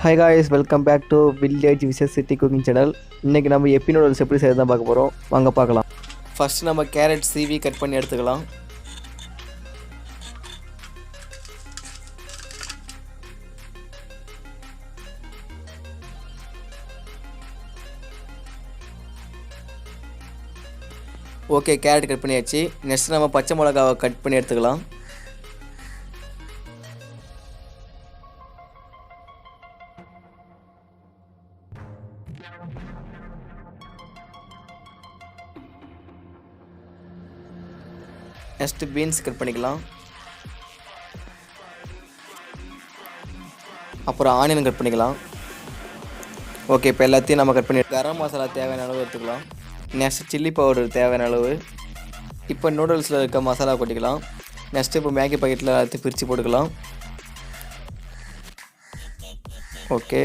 Hi guys, welcome back to village wishes city cooking channel. இன்றைக்கி நம்ம எப்பி noodles எப்படி செய்ய தான் பார்க்க போகிறோம். வாங்க பார்க்கலாம். ஃபஸ்ட்டு நம்ம கேரட் சீவி கட் பண்ணி எடுத்துக்கலாம். ஓகே, கேரட் கட் பண்ணியாச்சு. நெக்ஸ்ட் நம்ம பச்சை மிளகாவை கட் பண்ணி எடுத்துக்கலாம். நெக்ஸ்ட்டு பீன்ஸ் கட் பண்ணிக்கலாம். அப்புறம் ஆனியன் கட் பண்ணிக்கலாம். ஓகே, இப்போ எல்லாத்தையும் நம்ம கட் பண்ணி கரம் மசாலா தேவையான அளவு எடுத்துக்கலாம். நெக்ஸ்ட் சில்லி பவுடர் தேவையான அளவு. இப்போ நூடுல்ஸில் இருக்க மசாலா கொட்டிக்கலாம். நெக்ஸ்ட்டு இப்போ மேகி பாக்கெட்டில் எல்லாத்தையும் பிரித்து போட்டுக்கலாம். ஓகே,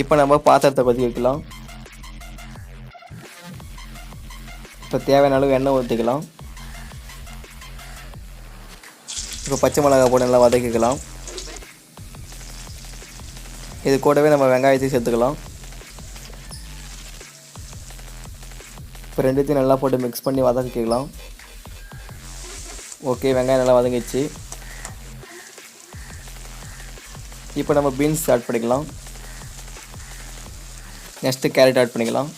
இப்போ நம்ம பாத்திரத்தை கொதிக்க வைக்கலாம். இப்போ தேவையான அளவு எண்ணெய் ஊற்றிக்கலாம். இப்போ பச்சை மிளகா போட்டு நல்லா வதக்கிக்கலாம். இது கூடவே நம்ம வெங்காயத்தையும் சேர்த்துக்கலாம். இப்போ ரெண்டுத்தையும் நல்லா போட்டு மிக்ஸ் பண்ணி வதக்கிக்கலாம். ஓகே, வெங்காயம் நல்லா வதங்கிடுச்சு. இப்போ நம்ம பீன்ஸ் ஆட் பண்ணிக்கலாம். நெக்ஸ்ட்டு கேரட் ஆட் பண்ணிக்கலாம்.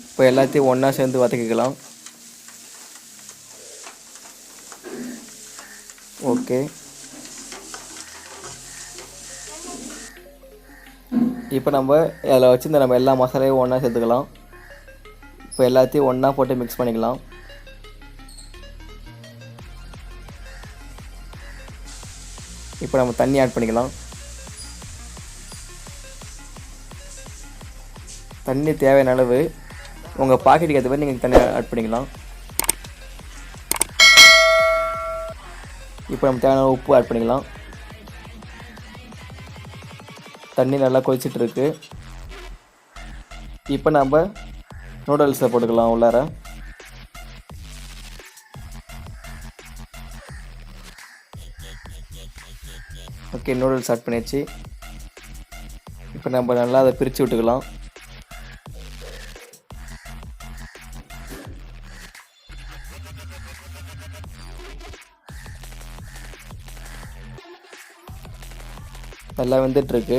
இப்போ எல்லாத்தையும் ஒன்றா சேர்ந்து வதக்கிக்கலாம். ஓகே, இப்போ நம்ம அதில் வச்சுருந்த நம்ம எல்லா மசாலையும் ஒன்றா சேர்த்துக்கலாம். இப்போ எல்லாத்தையும் ஒன்றா போட்டு மிக்ஸ் பண்ணிக்கலாம். இப்போ நம்ம தண்ணி ஆட் பண்ணிக்கலாம். தண்ணி தேவையான அளவு உங்கள் பாக்கெட்டுக்கு ஏற்ற மாதிரி நீங்கள் தண்ணி ஆட் பண்ணிக்கலாம். இப்போ நம்ம தேவையான உப்பு ஆட் பண்ணிக்கலாம். தண்ணி நல்லா கொதிச்சிட்ருக்கு. இப்போ நம்ம நூடுல்ஸை போட்டுக்கலாம் உள்ளார. ஓகே, நூடுல்ஸ் ஆட் பண்ணியாச்சு. இப்போ நம்ம நல்லா அதை பிரித்து விட்டுக்கலாம். நல்லா வெந்துட்டுருக்கு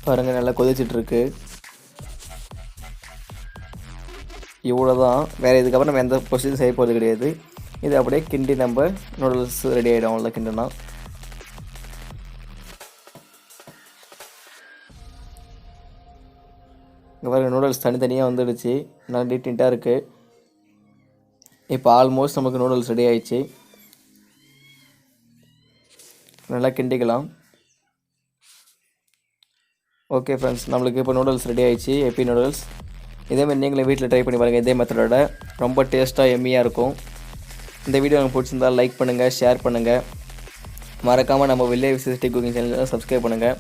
பாருங்கள், நல்லா கொதிச்சிட்ருக்கு. இவ்வளோ தான், வேறு இதுக்கப்புறம் நம்ம எந்த ப்ரொசீஜர் செய்ய போகிறது கிடையாது. இது அப்படியே கிண்டி நம்ம நூடுல்ஸ் ரெடி ஆகிடும். அவ்வளோ கிண்டுனா இங்கே பாருங்கள், நூடுல்ஸ் தனித்தனியாக வந்துடுச்சு. நல்லா நீட்டாக இருக்குது. இப்போ ஆல்மோஸ்ட் நமக்கு நூடுல்ஸ் ரெடி ஆகிடுச்சு. நல்லா கிண்டிக்கலாம். ஓகே ஃப்ரெண்ட்ஸ், நம்மளுக்கு இப்போ நூடுல்ஸ் ரெடி ஆகிடுச்சு. எப்பி நூடுல்ஸ் இதேமாதிரி நீங்களே வீட்டில் ட்ரை பண்ணி பாருங்கள். இதே மெத்தடோட ரொம்ப டேஸ்ட்டாக எம்மியாக இருக்கும். இந்த வீடியோ உங்களுக்கு பிடிச்சிருந்தால் லைக் பண்ணுங்கள், ஷேர் பண்ணுங்கள். மறக்காமல் நம்ம வில்லேஜ் சிட்டி குக்கிங் சேனலில் சப்ஸ்கிரைப் பண்ணுங்கள்.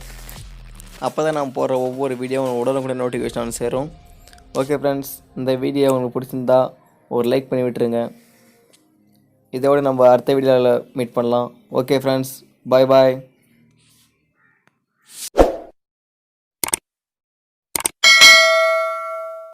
அப்போ தான் நான் போடுற ஒவ்வொரு வீடியோவும் உடனுக்குடன் நோட்டிஃபிகேஷன் சேரும். ஓகே ஃப்ரெண்ட்ஸ், இந்த வீடியோ உங்களுக்கு பிடிச்சிருந்தா ஒரு லைக் பண்ணி விட்டுருங்க. இதோடு நம்ம அடுத்த வீடியோவில் மீட் பண்ணலாம். ஓகே ஃப்ரெண்ட்ஸ், பாய் பாய்.